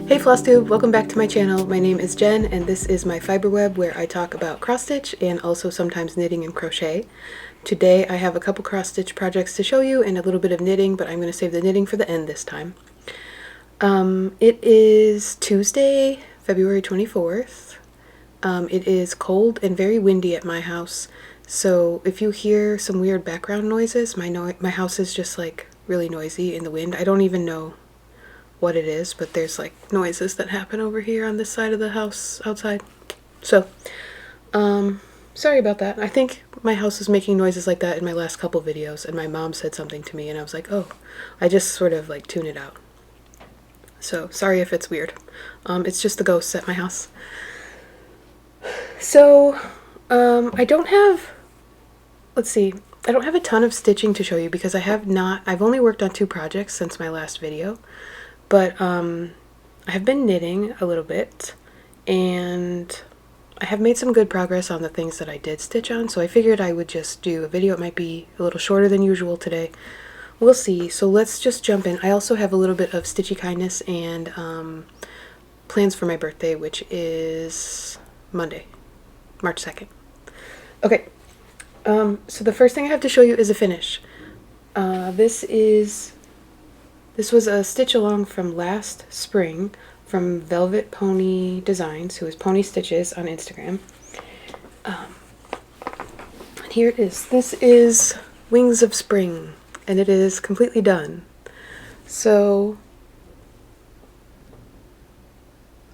Hey Flosstube, welcome back to my channel. My name is Jen and this is my fiber web where I talk about cross stitch and also sometimes knitting and crochet. Today I have a couple cross stitch projects to show you and a little bit of knitting, but I'm going to save the knitting for the end this time. It is Tuesday, February 24th. It is cold and very windy at my house, so if you hear some weird background noises, my house is just like really noisy in the wind. I don't even know what it is, but there's like noises that happen over here on this side of the house outside. So, sorry about that. I think my house was making noises like that in my last couple videos, and my mom said something to me and I was like, oh, I just sort of like tune it out. So, sorry if it's weird. It's just the ghosts at my house. So, I don't have a ton of stitching to show you because I've only worked on 2 projects since my last video. But I have been knitting a little bit, and I have made some good progress on the things that I did stitch on, so I figured I would just do a video. It might be a little shorter than usual today. We'll see. So let's just jump in. I also have a little bit of stitchy kindness and plans for my birthday, which is Monday, March 2nd. Okay, so the first thing I have to show you is a finish. This was a stitch along from last spring from Velvet Pony Designs, who is Pony Stitches on Instagram. And here it is. This is Wings of Spring, and it is completely done. So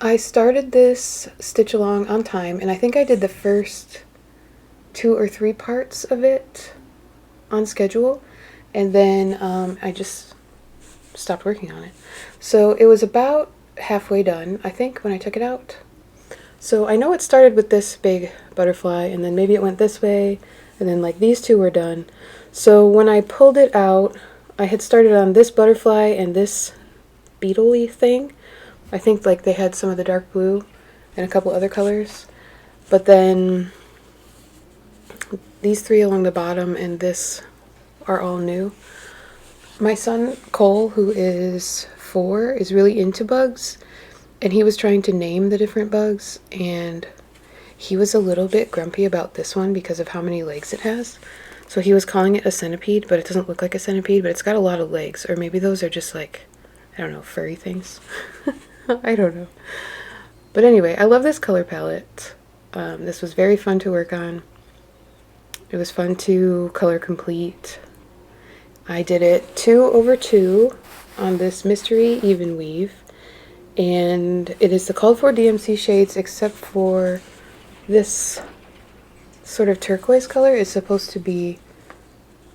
I started this stitch along on time, and I think I did the first 2 or 3 parts of it on schedule, and then I just stopped working on it. So it was about halfway done, I think, when I took it out. So I know it started with this big butterfly, and then maybe it went this way, and then like these 2 were done. So when I pulled it out, I had started on this butterfly and this beetle-y thing. I think like they had some of the dark blue and a couple other colors. But then these 3 along the bottom and this are all new. My son, Cole, who is 4, is really into bugs, and he was trying to name the different bugs, and he was a little bit grumpy about this one because of how many legs it has. So he was calling it a centipede, but it doesn't look like a centipede, but it's got a lot of legs, or maybe those are just like, I don't know, furry things. I don't know. But anyway, I love this color palette. This was very fun to work on. It was fun to color complete. I did it 2/2 on this mystery even weave, and it is the called for DMC shades except for this sort of turquoise color is supposed to be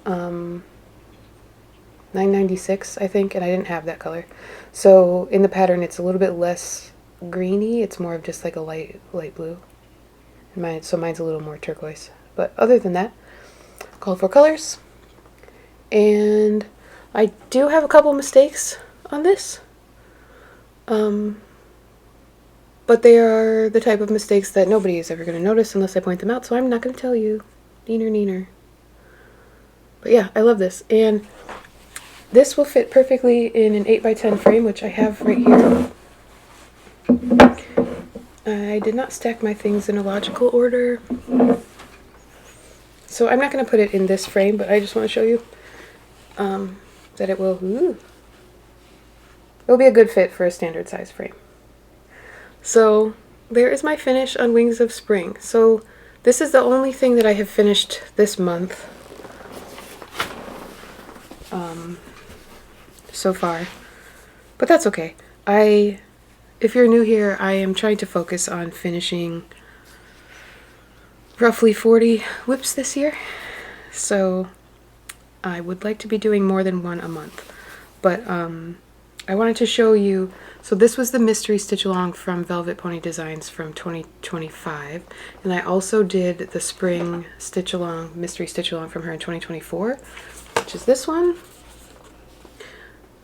996, I think, and I didn't have that color. So in the pattern it's a little bit less greeny, it's more of just like a light blue. And mine's a little more turquoise. But other than that, called for colors. And I do have a couple mistakes on this, but they are the type of mistakes that nobody is ever going to notice unless I point them out, so I'm not going to tell you. Neener. But yeah, I love this, and this will fit perfectly in an 8x10 frame, which I have right here. I did not stack my things in a logical order, so I'm not going to put it in this frame, but I just want to show you that it will, it'll be a good fit for a standard size frame. So there is my finish on Wings of Spring. So this is the only thing that I have finished this month so far, but that's okay. If you're new here, I am trying to focus on finishing roughly 40 whips this year, so I would like to be doing more than 1 a month, but I wanted to show you. So this was the mystery stitch along from Velvet Pony Designs from 2025, and I also did the spring stitch along, mystery stitch along from her in 2024, which is this one.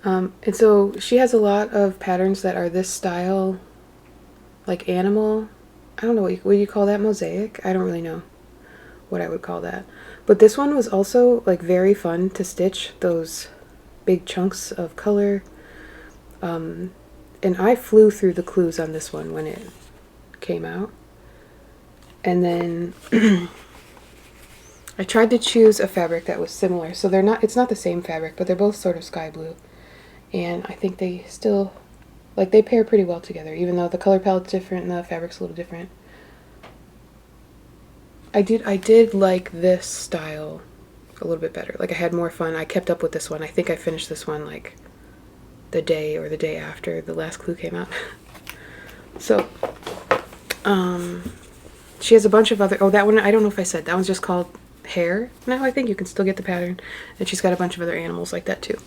And so she has a lot of patterns that are this style, like animal. I don't know what you call that, mosaic? I don't really know what I would call that. But this one was also like very fun to stitch, those big chunks of color. and I flew through the clues on this one when it came out. And then I tried to choose a fabric that was similar. So it's not the same fabric, but they're both sort of sky blue. And I think they still, like, they pair pretty well together, even though the color palette's different and the fabric's a little different. I did like this style a little bit better. Like, I had more fun. I kept up with this one. I think I finished this one like the day or the day after the last clue came out. So, she has a bunch of other, oh, that one, I don't know if I said, that one's just called Hair. Now I think you can still get the pattern. And she's got a bunch of other animals like that too.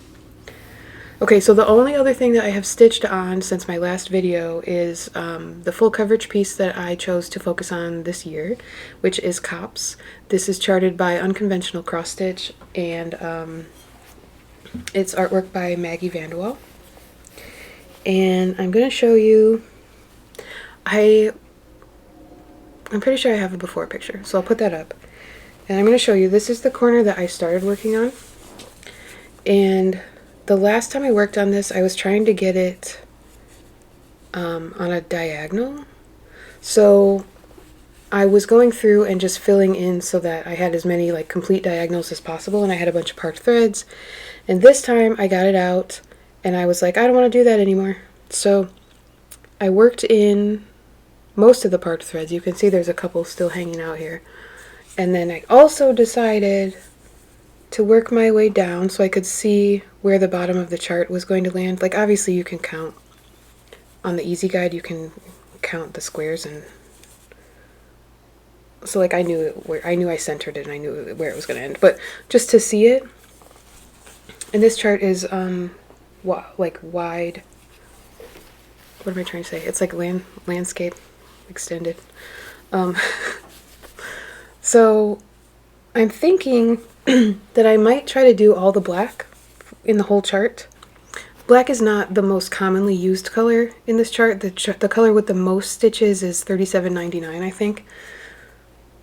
Okay, so the only other thing that I have stitched on since my last video is the full coverage piece that I chose to focus on this year, which is Copse. This is charted by Unconventional Cross Stitch, and it's artwork by Maggie Vanderwall. And I'm going to show you, I'm pretty sure I have a before picture, so I'll put that up. And I'm going to show you, this is the corner that I started working on. And the last time I worked on this, I was trying to get it on a diagonal. So I was going through and just filling in so that I had as many like complete diagonals as possible, and I had a bunch of parked threads. And this time I got it out and I was like, I don't want to do that anymore. So I worked in most of the parked threads. You can see there's a couple still hanging out here. And then I also decided to work my way down so I could see where the bottom of the chart was going to land. Like, obviously you can count on the easy guide, you can count the squares, and so like I knew I centered it and I knew where it was going to end. But just to see it, and this chart is like wide, what am I trying to say? It's like landscape extended. So I'm thinking that I might try to do all the black in the whole chart. Black is not the most commonly used color in this chart. The color with the most stitches is 37.99, I think.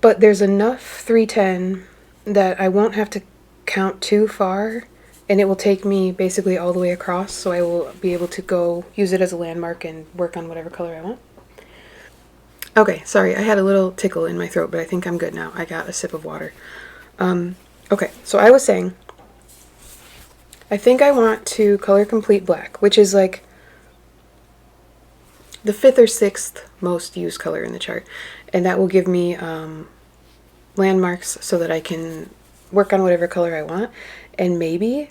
But there's enough 310 that I won't have to count too far, and it will take me basically all the way across, so I will be able to go use it as a landmark and work on whatever color I want. Okay, sorry, I had a little tickle in my throat, but I think I'm good now. I got a sip of water. Okay, so I was saying, I think I want to color complete black, which is like the 5th or 6th most used color in the chart. And that will give me landmarks so that I can work on whatever color I want. And maybe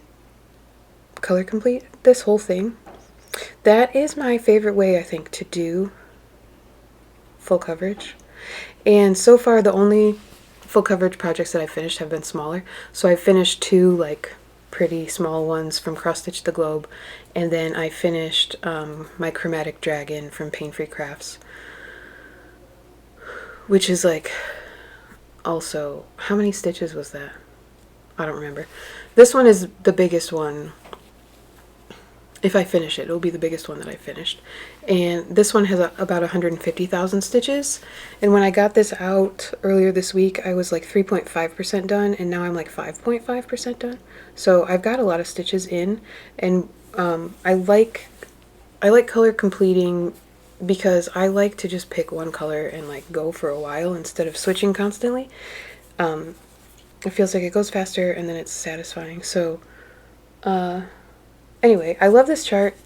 color complete this whole thing. That is my favorite way, I think, to do full coverage. And so far the only full coverage projects that I finished have been smaller. So I finished 2 like pretty small ones from Cross Stitch the Globe, and then I finished my chromatic dragon from Pain Free Crafts, which is like also, how many stitches was that? I don't remember. This one is the biggest one. If I finish it, it'll be the biggest one that I finished. And this one has about 150,000 stitches. And when I got this out earlier this week, I was like 3.5% done, and now I'm like 5.5% done. So I've got a lot of stitches in, and I like color completing because I like to just pick one color and like go for a while instead of switching constantly. It feels like it goes faster and then it's satisfying. So anyway, I love this chart.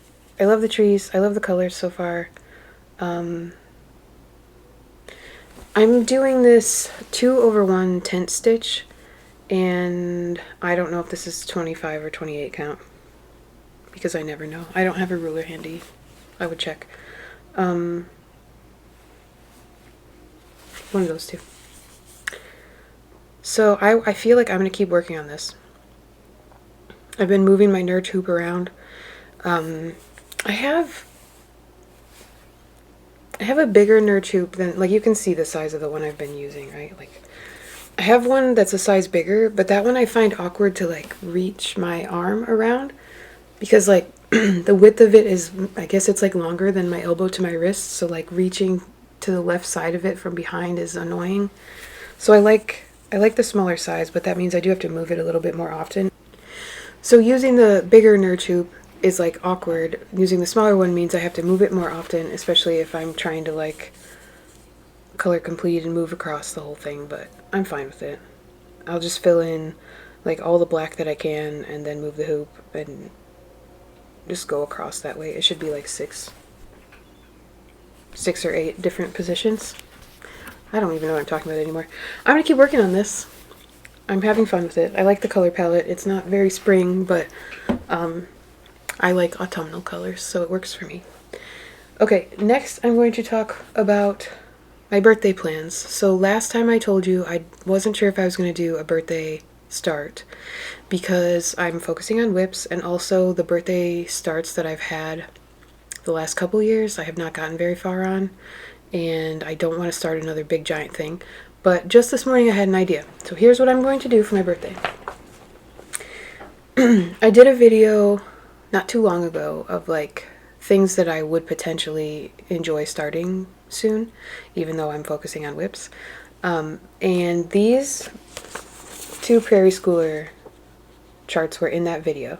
I love the trees. I love the colors so far. I'm doing this 2/1 tent stitch, and I don't know if this is 25 or 28 count because I never know. I don't have a ruler handy. I would check. One of those two. So I feel like I'm going to keep working on this. I've been moving my nerd hoop around. I have a bigger nerd hoop than, like, you can see the size of the one I've been using, right? Like, I have one that's a size bigger, but that one I find awkward to like reach my arm around because like the width of it is, I guess it's like longer than my elbow to my wrist, so like reaching to the left side of it from behind is annoying. So I like the smaller size, but that means I do have to move it a little bit more often. So using the bigger nerd hoop, is like awkward. Using the smaller one means I have to move it more often, especially if I'm trying to like color complete and move across the whole thing, but I'm fine with it. I'll just fill in like all the black that I can and then move the hoop and just go across that way. It should be like six or eight different positions. I don't even know what I'm talking about anymore. I'm gonna keep working on this. I'm having fun with it. I like the color palette. It's not very spring, but I like autumnal colors, so it works for me. Okay, next I'm going to talk about my birthday plans. So last time I told you I wasn't sure if I was going to do a birthday start because I'm focusing on whips, and also the birthday starts that I've had the last couple years I have not gotten very far on, and I don't want to start another big giant thing. But just this morning I had an idea. So here's what I'm going to do for my birthday. I did a video not too long ago of like things that I would potentially enjoy starting soon, even though I'm focusing on whips. And these two Prairie Schooler charts were in that video.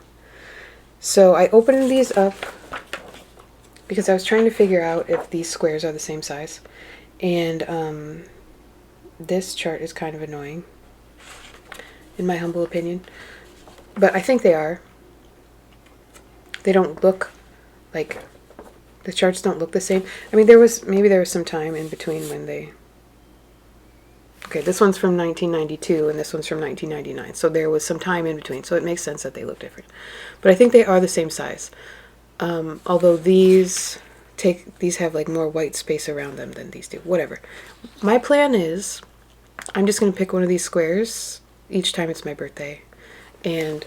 So I opened these up because I was trying to figure out if these squares are the same size. And this chart is kind of annoying, in my humble opinion. But I think they are. They don't look like, the charts don't look the same. I mean, maybe there was some time in between when they... Okay, this one's from 1992 and this one's from 1999. So there was some time in between. So it makes sense that they look different. But I think they are the same size. Although these have like more white space around them than these do. Whatever. My plan is I'm just going to pick one of these squares each time it's my birthday. And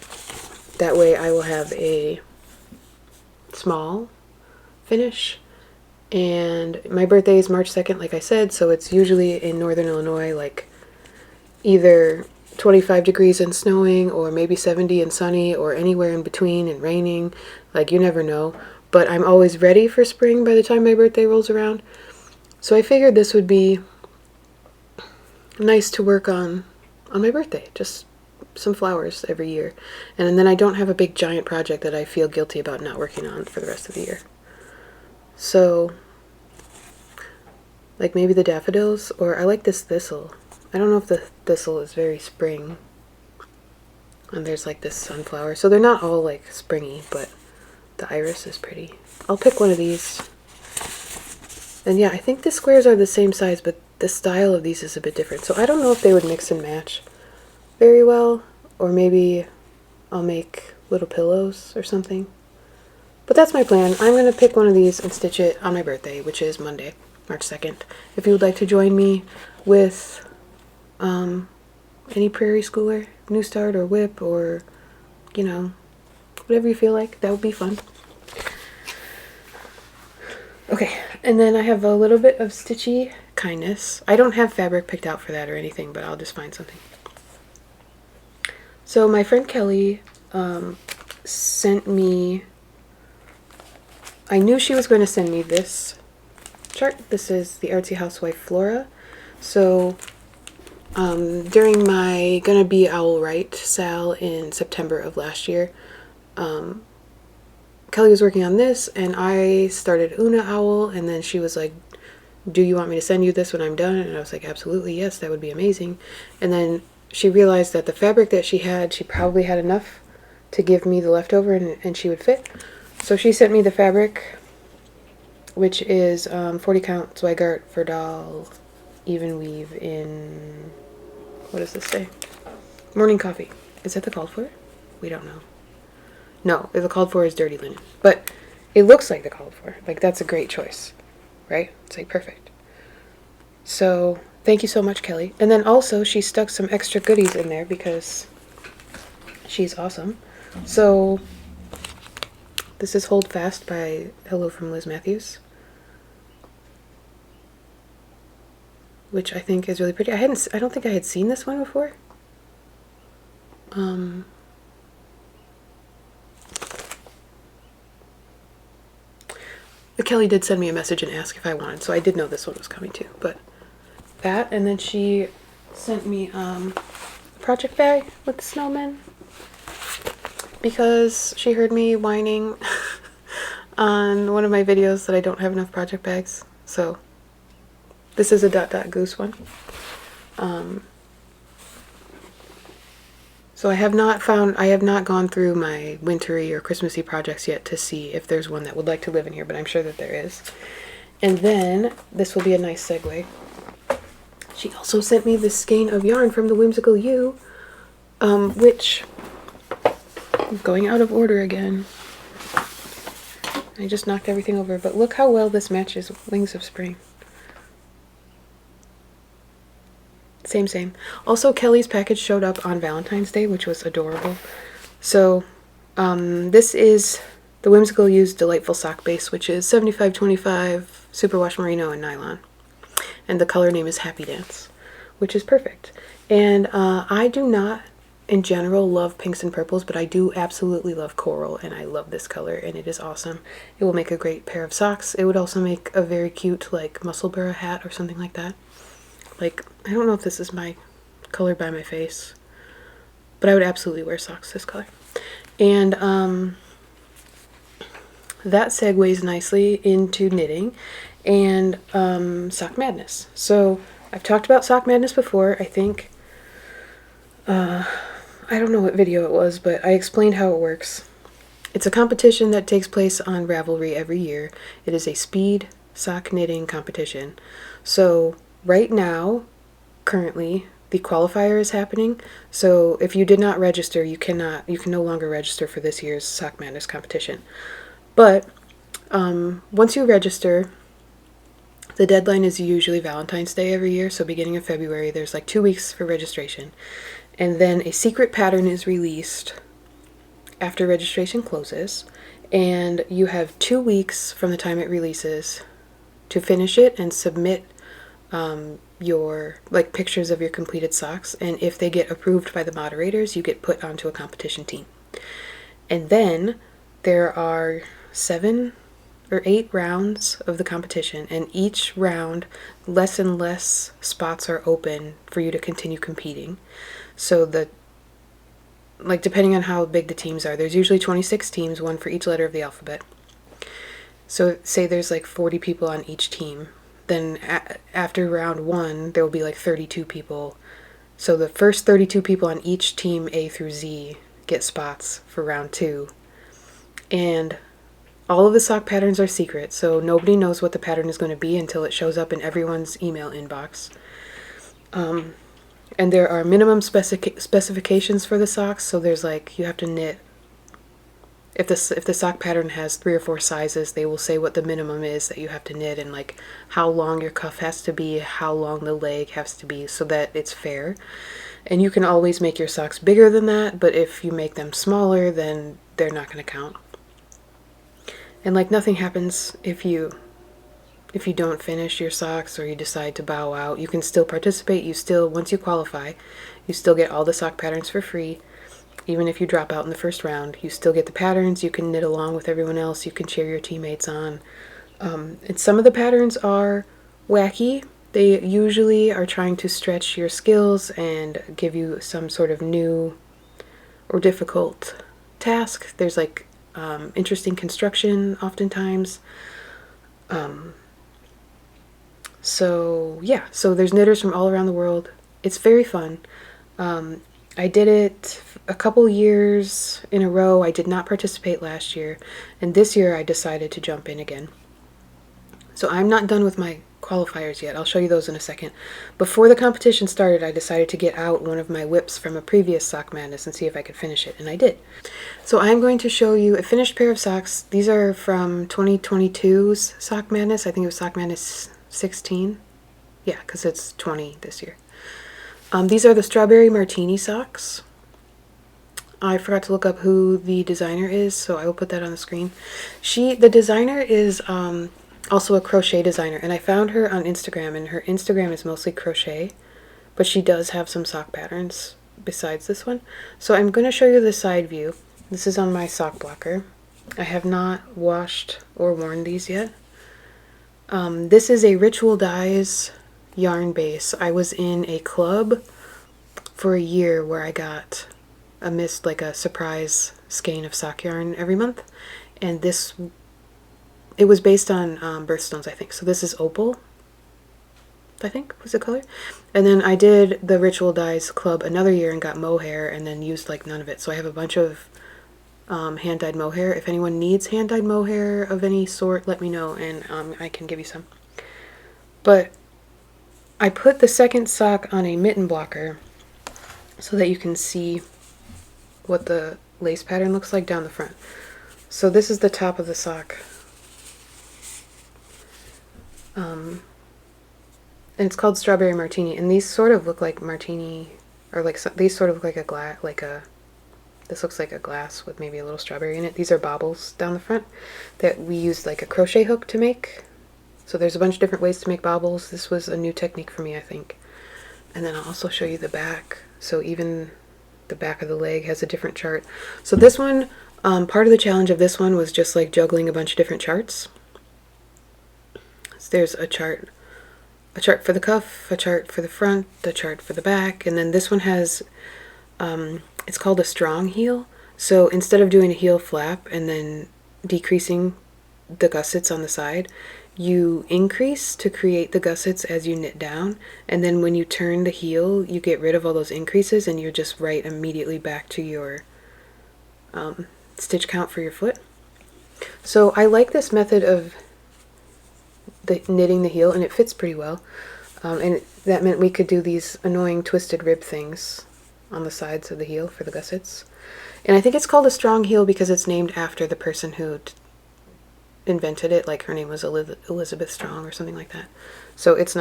that way I will have a small finish. And my birthday is March 2nd, like I said, so it's usually in northern Illinois, like either 25 degrees and snowing, or maybe 70 and sunny, or anywhere in between and raining. Like, you never know. But I'm always ready for spring by the time my birthday rolls around. So I figured this would be nice to work on my birthday. Just some flowers every year. And then I don't have a big giant project that I feel guilty about not working on for the rest of the year. So, like maybe the daffodils, or I like this thistle. I don't know if the thistle is very spring. And there's like this sunflower. So they're not all like springy, but the iris is pretty. I'll pick one of these. And yeah, I think the squares are the same size, but the style of these is a bit different. So I don't know if they would mix and match very well, or maybe I'll make little pillows or something. But that's my plan. I'm going to pick one of these and stitch it on my birthday, which is Monday, March 2nd. If you would like to join me with any Prairie Schooler, New Start or Whip, or, you know, whatever you feel like, that would be fun. Okay, and then I have a little bit of stitchy kindness. I don't have fabric picked out for that or anything, but I'll just find something. So my friend Kelly sent me... I knew she was going to send me this chart. This is the Artsy Housewife Flora. So during my Gonna Be Owl Right sale in September of last year, Kelly was working on this, and I started Una Owl, and then she was like, do you want me to send you this when I'm done? And I was like, absolutely, yes, that would be amazing. And then she realized that the fabric that she probably had enough to give me the leftover, and she would fit. So she sent me the fabric, which is 40 count Zweigart Verdal even weave in, what does this say? Morning Coffee. Is that the called for? We don't know. No, the called for is Dirty Linen. But it looks like the called for. Like, that's a great choice, right? It's like perfect. So thank you so much, Kelly. And then also she stuck some extra goodies in there because she's awesome. So this is Hold Fast by Hello from Liz Matthews, which I think is really pretty. I don't think I had seen this one before. Kelly did send me a message and ask if I wanted, so I did know this one was coming too. But that, and then she sent me a project bag with the snowmen. because she heard me whining on one of my videos that I don't have enough project bags. So this is a dot dot goose one. So I have not gone through my wintry or Christmassy projects yet to see if there's one that would like to live in here, but I'm sure that there is. And then this will be a nice segue. She also sent me this skein of yarn from the Whimsical You, which is going out of order again. I just knocked everything over, but look how well this matches Wings of Spring. Same. Also, Kelly's package showed up on Valentine's Day, which was adorable. So, this is the Whimsical You's Delightful Sock Base, which is 75/25 superwash merino and nylon. And the color name is Happy Dance, which is perfect. And I do not, in general, love pinks and purples, but I do absolutely love coral, and I love this color, and it is awesome. It will make a great pair of socks. It would also make a very cute, like, Musselburgh hat or something like that. Like, I don't know if this is my color by my face, but I would absolutely wear socks this color. And that segues nicely into knitting and Sock Madness. So I've talked about Sock Madness before, I think. I don't know what video it was, but I explained how it works. It's a competition that takes place on Ravelry every year. It is a speed sock knitting competition. So right now, currently, the qualifier is happening. So if you did not register, you can no longer register for this year's Sock Madness competition. But once you register, the deadline is usually Valentine's Day every year. So beginning of February, there's like 2 weeks for registration. And then a secret pattern is released after registration closes. And you have 2 weeks from the time it releases to finish it and submit your pictures of your completed socks, and if they get approved by the moderators, you get put onto a competition team. And then there are 7 or 8 rounds of the competition, and each round less and less spots are open for you to continue competing. So depending on how big the teams are, there's usually 26 teams, one for each letter of the alphabet. So say there's like 40 people on each team. Then after round 1, there will be like 32 people. So the first 32 people on each team A through Z get spots for round 2. And all of the sock patterns are secret, so nobody knows what the pattern is going to be until it shows up in everyone's email inbox. And there are minimum specifications for the socks, so there's you have to knit. If the sock pattern has 3 or 4 sizes, they will say what the minimum is that you have to knit, and how long your cuff has to be, how long the leg has to be, so that it's fair. And you can always make your socks bigger than that, but if you make them smaller, then they're not going to count. And nothing happens if you don't finish your socks or you decide to bow out. You can still participate. Once you qualify, you still get all the sock patterns for free. Even if you drop out in the first round, you still get the patterns. You can knit along with everyone else. You can cheer your teammates on. And some of the patterns are wacky. They usually are trying to stretch your skills and give you some sort of new or difficult task. There's interesting construction oftentimes. So there's knitters from all around the world. It's very fun. I did it a couple years in a row. I did not participate last year, and this year I decided to jump in again. So I'm not done with my qualifiers yet. I'll show you those in a second. Before the competition started, I decided to get out one of my whips from a previous Sock Madness and see if I could finish it, and I did. So I'm going to show you a finished pair of socks. These are from 2022's Sock Madness. I think it was Sock Madness 16. Yeah, because it's 20 this year. These are the Strawberry Martini socks. I forgot to look up who the designer is, so I will put that on the screen. The designer is also a crochet designer, and I found her on Instagram, and her Instagram is mostly crochet, but she does have some sock patterns besides this one. So I'm going to show you the side view. This is on my sock blocker. I have not washed or worn these yet. This is a Ritual Dyes yarn base. I was in a club for a year where I got like a surprise skein of sock yarn every month, and it was based on birthstones, I think. So this is opal, I think was the color. And then I did the Ritual Dyes Club another year and got mohair and then used like none of it. So I have a bunch of hand-dyed mohair. If anyone needs hand-dyed mohair of any sort, let me know and I can give you some. But I put the second sock on a mitten blocker so that you can see what the lace pattern looks like down the front. So this is the top of the sock. And it's called Strawberry Martini, and these sort of look like martini, or like these sort of look like a glass, this looks like a glass with maybe a little strawberry in it. These are baubles down the front that we used like a crochet hook to make. So there's a bunch of different ways to make baubles. This was a new technique for me, I think. And then I'll also show you the back. So even the back of the leg has a different chart. So this one, part of the challenge of this one was just like juggling a bunch of different charts. So there's a chart for the cuff, a chart for the front, a chart for the back, and then this one has, it's called a strong heel. So instead of doing a heel flap and then decreasing the gussets on the side, you increase to create the gussets as you knit down, and then when you turn the heel, you get rid of all those increases and you're just right immediately back to your stitch count for your foot. So I like this method of knitting the heel, and it fits pretty well. And that meant we could do these annoying twisted rib things on the sides of the heel for the gussets. And I think it's called a strong heel because it's named after the person who invented it, like her name was Elizabeth Strong or something like that. So it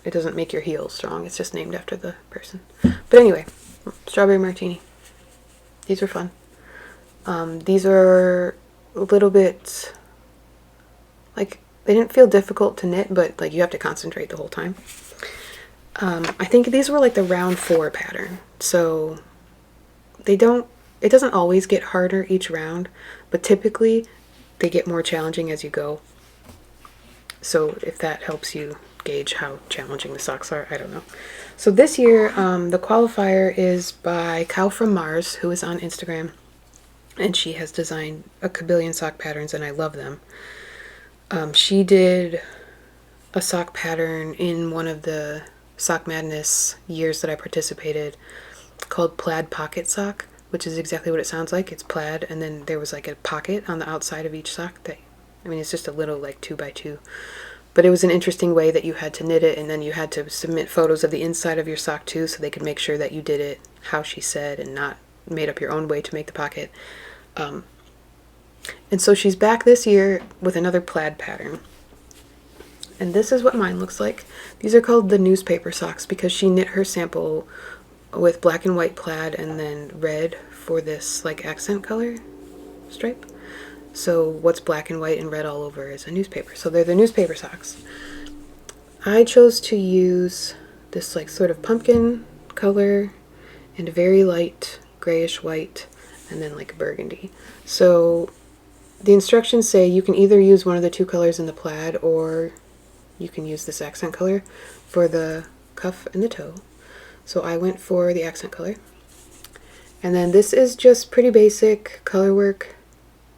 doesn't make your heel strong, it's just named after the person. But anyway, Strawberry Martini. These were fun. These are a little bit, like, they didn't feel difficult to knit, but like you have to concentrate the whole time. I think these were like the round 4 pattern. So it doesn't always get harder each round, but typically they get more challenging as you go. So if that helps you gauge how challenging the socks are, I don't know. So this year, the qualifier is by Cow from Mars, who is on Instagram, and she has designed a kabillion sock patterns, and I love them. She did a sock pattern in one of the Sock Madness years that I participated called Plaid Pocket Sock, which is exactly what it sounds like. It's plaid, and then there was like a pocket on the outside of each sock. It's just a little like 2x2. But it was an interesting way that you had to knit it, and then you had to submit photos of the inside of your sock too, so they could make sure that you did it how she said and not made up your own way to make the pocket. And so she's back this year with another plaid pattern. And this is what mine looks like. These are called the newspaper socks because she knit her sample with black and white plaid and then red for this like accent color stripe. So what's black and white and red all over is a newspaper. So they're the newspaper socks. I chose to use this like sort of pumpkin color and a very light grayish white and then like burgundy. So the instructions say you can either use one of the 2 colors in the plaid or you can use this accent color for the cuff and the toe. So I went for the accent color. And then this is just pretty basic color work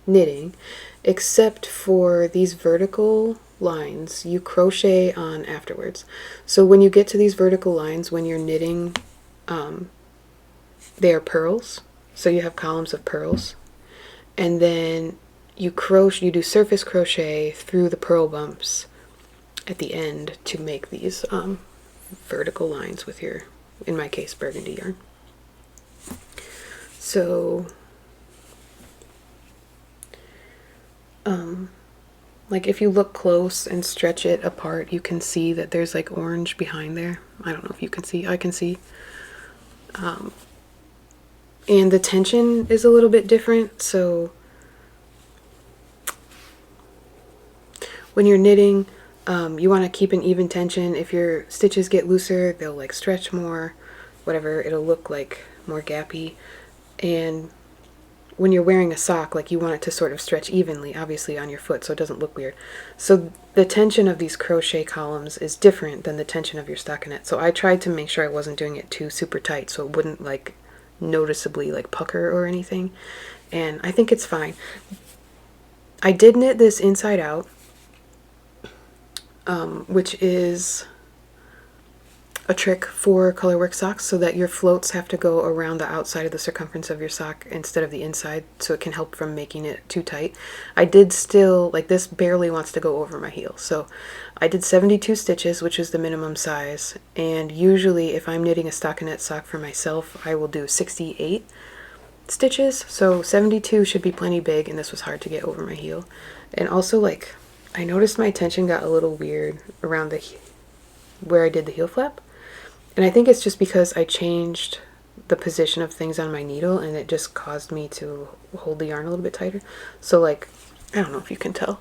knitting, except for these vertical lines you crochet on afterwards. So when you get to these vertical lines when you're knitting, they are purls. So you have columns of purls. And then you do surface crochet through the purl bumps at the end to make these vertical lines with your, in my case, burgundy yarn. So like if you look close and stretch it apart, you can see that there's like orange behind there. I don't know if you can see, I can see. And the tension is a little bit different, so when you're knitting, you want to keep an even tension. If your stitches get looser, they'll like stretch more, whatever, it'll look like more gappy. And when you're wearing a sock, like you want it to sort of stretch evenly, obviously, on your foot so it doesn't look weird. So the tension of these crochet columns is different than the tension of your stockinette. So I tried to make sure I wasn't doing it too super tight so it wouldn't like noticeably like pucker or anything, and I think it's fine. I did knit this inside out, which is a trick for colorwork socks, so that your floats have to go around the outside of the circumference of your sock instead of the inside, so it can help from making it too tight. I did still, like, this barely wants to go over my heel, so I did 72 stitches, which is the minimum size, and usually if I'm knitting a stockinette sock for myself, I will do 68 stitches, so 72 should be plenty big, and this was hard to get over my heel. And also, like, I noticed my tension got a little weird around where I did the heel flap. And I think it's just because I changed the position of things on my needle, and it just caused me to hold the yarn a little bit tighter. So, like, I don't know if you can tell,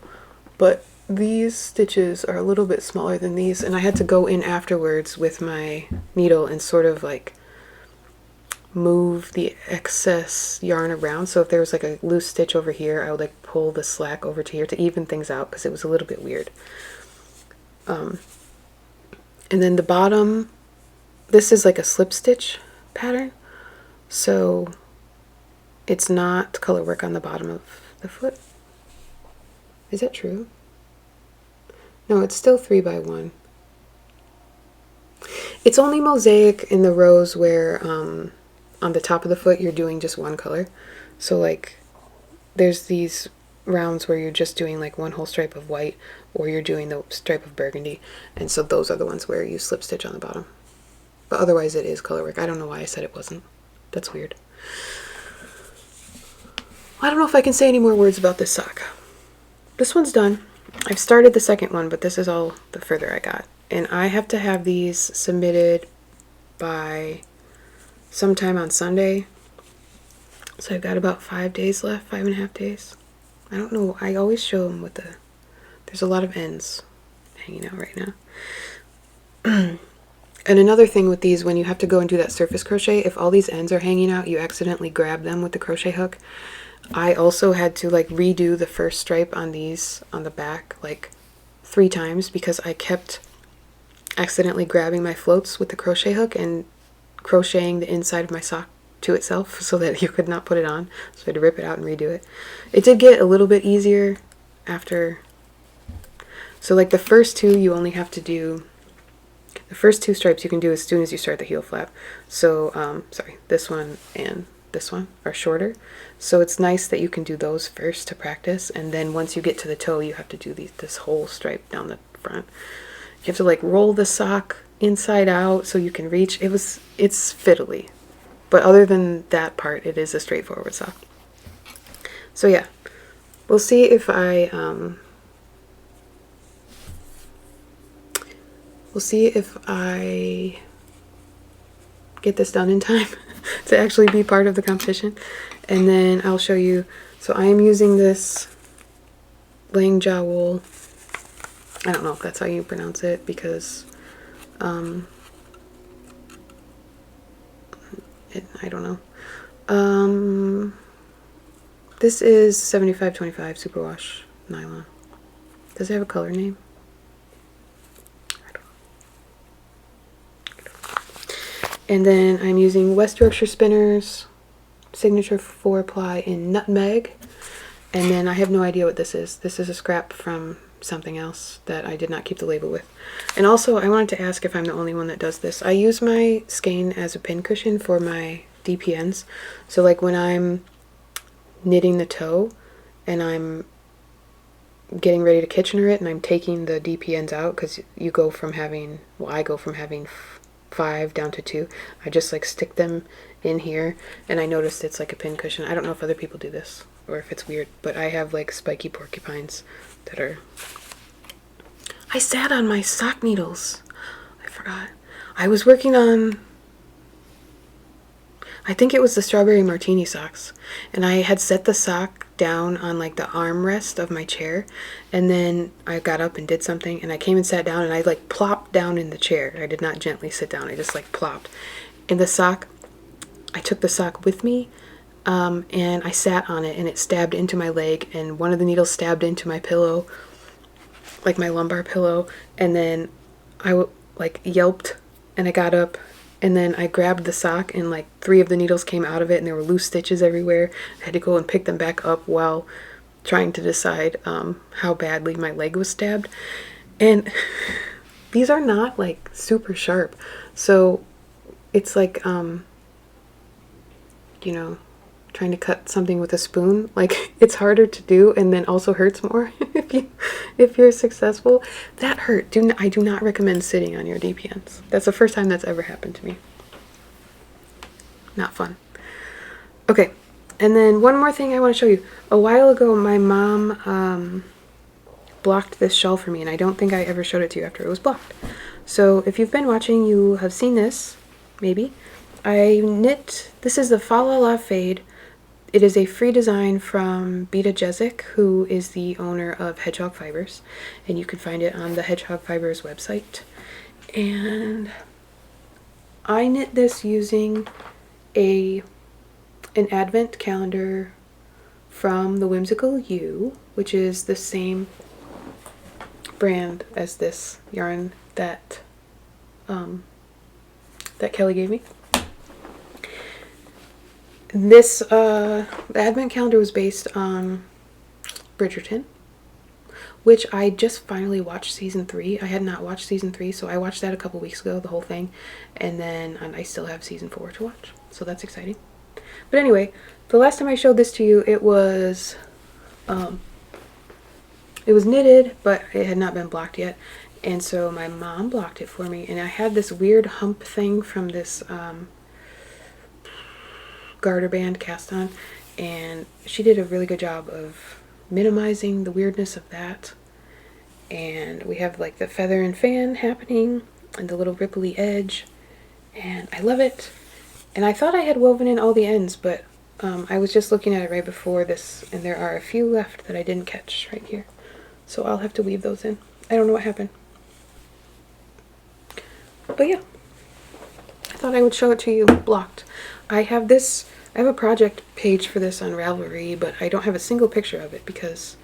but these stitches are a little bit smaller than these, and I had to go in afterwards with my needle and sort of like move the excess yarn around. So if there was like a loose stitch over here, I would like pull the slack over to here to even things out, because it was a little bit weird. And then the bottom, this is like a slip stitch pattern, so it's not color work on the bottom of the foot. Is that true? No, it's still 3x1. It's only mosaic in the rows where on the top of the foot you're doing just one color. So like there's these rounds where you're just doing like one whole stripe of white, or you're doing the stripe of burgundy, and so those are the ones where you slip stitch on the bottom. But otherwise it is color work. I don't know why I said it wasn't. That's weird. I don't know if I can say any more words about this sock. This one's done. I've started the second one, but this is all the further I got. And I have to have these submitted by sometime on Sunday. So I've got about 5 days left, 5.5 days. I don't know. I always show them with there's a lot of ends hanging out right now. And another thing with these, when you have to go and do that surface crochet, if all these ends are hanging out, you accidentally grab them with the crochet hook. I also had to like redo the first stripe on these on the back like 3 times, because I kept accidentally grabbing my floats with the crochet hook and crocheting the inside of my sock to itself so that you could not put it on. So I had to rip it out and redo it. It did get a little bit easier after. So like the first two you only have to do, the first 2 stripes you can do as soon as you start the heel flap. So sorry, this one and this one are shorter, so it's nice that you can do those first to practice, and then once you get to the toe you have to do this whole stripe down the front. You have to like roll the sock inside out so you can reach. It's fiddly, but other than that part, it is a straightforward sock. So yeah, we'll see if I get this done in time to actually be part of the competition. And then I'll show you. So I am using this Langja wool. I don't know if that's how you pronounce it, because I don't know. This is 75/25 superwash nylon. Does it have a color name? And then I'm using West Yorkshire Spinners Signature 4-ply in Nutmeg. And then I have no idea what this is. This is a scrap from something else that I did not keep the label with. And also, I wanted to ask if I'm the only one that does this. I use my skein as a pin cushion for my DPNs. So like when I'm knitting the toe and I'm getting ready to Kitchener it and I'm taking the DPNs out, because you go from having, well, I go from having 5 down to 2. I just like stick them in here, and I noticed it's like a pin cushion. I don't know if other people do this or if it's weird, but I have like spiky porcupines that are. I sat on my sock needles. I forgot. I was working on, I think it was the strawberry martini socks, and I had set the sock down on like the armrest of my chair, and then I got up and did something, and I came and sat down, and I like plopped down in the chair. I did not gently sit down, I just like plopped. And the sock, I took the sock with me, and I sat on it, and it stabbed into my leg, and one of the needles stabbed into my pillow, like my lumbar pillow, and then I like yelped, and I got up and then I grabbed the sock and like 3 of the needles came out of it and there were loose stitches everywhere. I had to go and pick them back up while trying to decide how badly my leg was stabbed. And these are not like super sharp, so it's like you know, trying to cut something with a spoon. Like, it's harder to do and then also hurts more if you're successful. That hurt. I do not recommend sitting on your DPNs. That's the first time that's ever happened to me. Not fun. Okay, and then one more thing I want to show you. A while ago, my mom blocked this shawl for me, and I don't think I ever showed it to you after it was blocked. So if you've been watching, you have seen this, maybe. I knit, this is the Fa La La Fade. It is a free design from Beata Jezek, who is the owner of Hedgehog Fibers, and you can find it on the Hedgehog Fibers website. And I knit this using an advent calendar from the Whimsical You, which is the same brand as this yarn that that Kelly gave me. This the advent calendar was based on Bridgerton, which I just finally watched season 3. I had not watched season 3, so I watched that a couple weeks ago, the whole thing, and then I still have season 4 to watch, so that's exciting. But anyway, the last time I showed this to you, it was knitted, but it had not been blocked yet, and so my mom blocked it for me, and I had this weird hump thing from this garter band cast on, and she did a really good job of minimizing the weirdness of that. And we have like the feather and fan happening and the little ripply edge, and I love it. And I thought I had woven in all the ends, but I was just looking at it right before this, and there are a few left that I didn't catch right here, so I'll have to weave those in. I don't know what happened, but yeah, I thought I would show it to you blocked. I have a project page for this on Ravelry, but I don't have a single picture of it because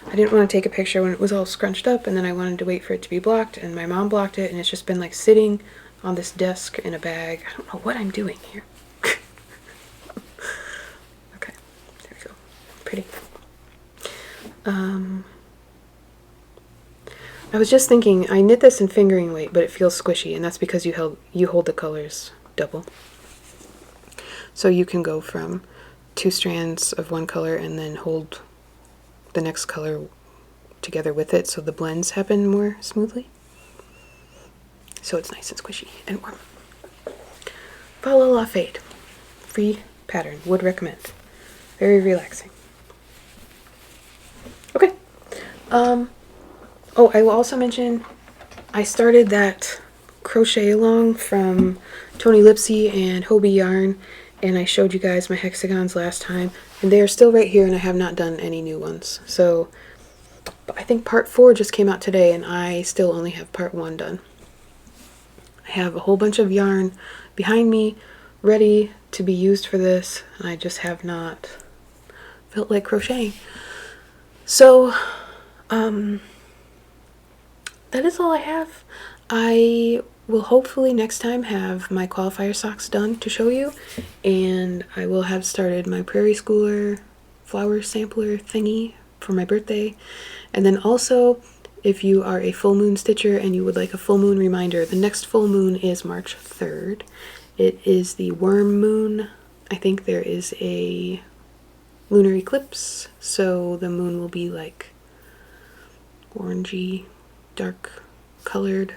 I didn't want to take a picture when it was all scrunched up, and then I wanted to wait for it to be blocked, and my mom blocked it, and it's just been like sitting on this desk in a bag. I don't know what I'm doing here. Okay, there we go. Pretty. I was just thinking, I knit this in fingering weight, but it feels squishy, and that's because you hold the colors double. So you can go from 2 strands of one color and then hold the next color together with it, so the blends happen more smoothly. So it's nice and squishy and warm. Fa La La Fade. Free pattern. Would recommend. Very relaxing. Okay. Oh, I will also mention I started that crochet along from Tony Lipsy and Hobie Yarn, and I showed you guys my hexagons last time, and they are still right here, and I have not done any new ones. So I think part 4 just came out today, and I still only have part 1 done. I have a whole bunch of yarn behind me ready to be used for this, and I just have not felt like crocheting. So that is all I have. I will hopefully next time have my qualifier socks done to show you, and I will have started my Prairie Schooler flower sampler thingy for my birthday. And then also, if you are a full moon stitcher and you would like a full moon reminder, the next full moon is March 3rd. It is the worm moon. I think there is a lunar eclipse, so the moon will be like orangey, dark colored.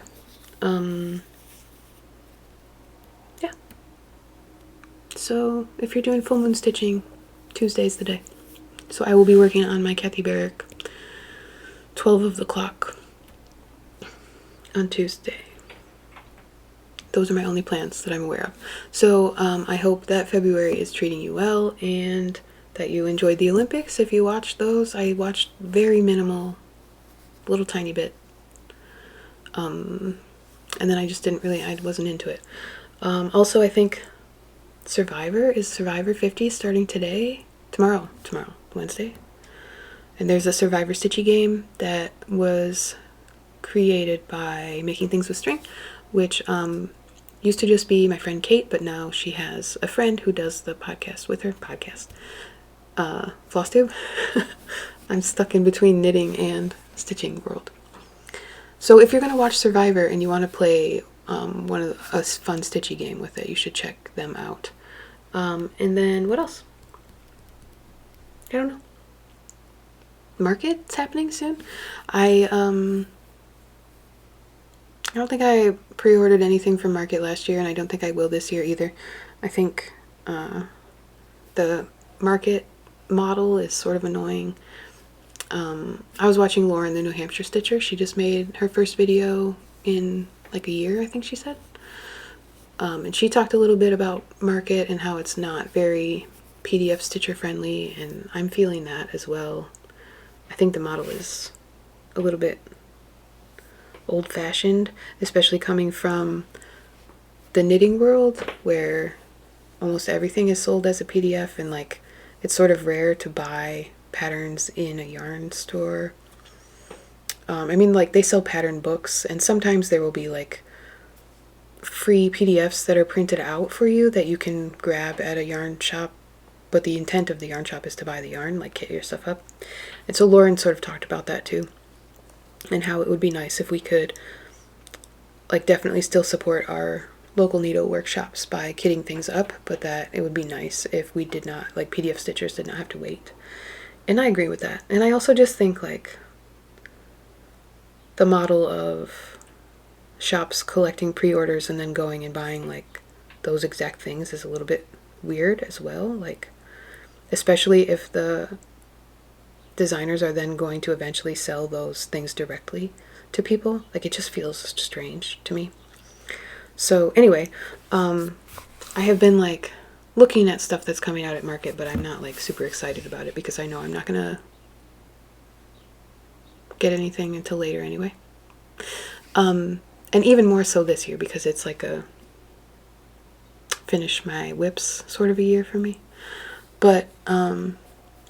Yeah. So if you're doing full moon stitching, Tuesday's the day. So I will be working on my Kathy Barrick 12 of the clock on Tuesday. Those are my only plans that I'm aware of. So I hope that February is treating you well and that you enjoyed the Olympics. If you watched those, I watched very minimal, little tiny bit. And then I just I wasn't into it. Also, I think Survivor 50 starting tomorrow, Wednesday. And there's a Survivor Stitchy game that was created by Making Things with String, which used to just be my friend Kate, but now she has a friend who does the podcast with her. Flosstube. I'm stuck in between knitting and stitching world. So if you're going to watch Survivor and you want to play one of a fun stitchy game with it, you should check them out. And then what else? I don't know. Market's happening soon. I don't think I pre-ordered anything from Market last year, and I don't think I will this year either. I think the Market model is sort of annoying. I was watching Lauren, the New Hampshire Stitcher. She just made her first video in like a year, I think she said. And she talked a little bit about Market and how it's not very PDF stitcher friendly, and I'm feeling that as well. I think the model is a little bit old-fashioned, especially coming from the knitting world where almost everything is sold as a PDF, and like it's sort of rare to buy patterns in a yarn store. I mean, like they sell pattern books, and sometimes there will be like free PDFs that are printed out for you that you can grab at a yarn shop, but the intent of the yarn shop is to buy the yarn, like kit your stuff up. And so Lauren sort of talked about that too, and how it would be nice if we could like definitely still support our local needle workshops by kitting things up, but that it would be nice if we did not, like PDF stitchers did not have to wait. And I agree with that. And I also just think like the model of shops collecting pre-orders and then going and buying like those exact things is a little bit weird as well, like especially if the designers are then going to eventually sell those things directly to people. Like it just feels strange to me. So anyway, I have been like looking at stuff that's coming out at Market, but I'm not like super excited about it because I know I'm not gonna get anything until later anyway. And even more so this year because it's like a finish my whips sort of a year for me. But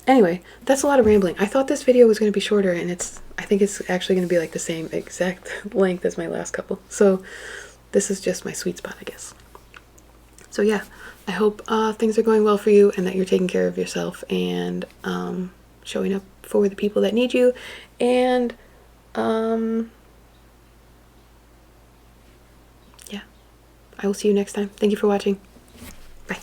anyway, that's a lot of rambling. I thought this video was going to be shorter, and I think it's actually going to be like the same exact length as my last couple. So this is just my sweet spot, I guess. So yeah, I hope things are going well for you and that you're taking care of yourself and showing up for the people that need you. And yeah, I will see you next time. Thank you for watching. Bye.